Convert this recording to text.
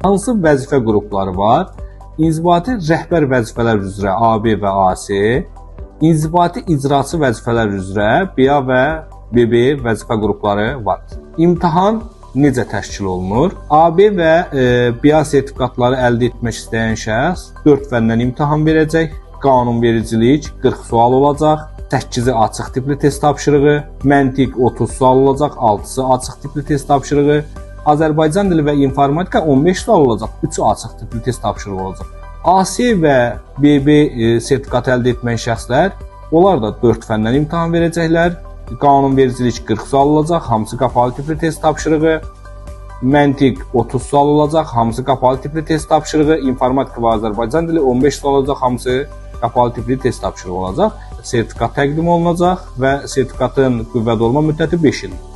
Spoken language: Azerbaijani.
Hansı vəzifə qrupları var? İnzibati rəhbər vəzifələr üzrə AB və AC, inzibati icraçı vəzifələr üzrə BA və BB vəzifə qrupları var. İmtahan necə təşkil olunur? AB və BA sertifikatları əldə etmək istəyən şəxs 4 fəndən imtahan verəcək. Qanunvericilik 40 sual olacaq, 8-i açıq tipli test tapşırığı, məntiq 30 sual olacaq, 6-sı açıq tipli test tapşırığı, Azərbaycan dili və informatika 15 sual olacaq, 3-ü açıq tipli test tapşırığı olacaq. AC və BB sertifikatı əldə etməyən şəxslər, onlar da 4 fəndən imtahan verəcəklər. Qanunvericilik 40 sual olacaq, hamısı qapalı tipli test tapşırığı, məntiq 30 sual olacaq, hamısı qapalı tipli test tapşırığı, informatika və Azərbaycan dili 15 sual olacaq, hamısı qapalı tipli test tapşırığı olacaq. Sertifikat təqdim olunacaq və sertifikatın qüvvədə olma müddəti 5 ildir.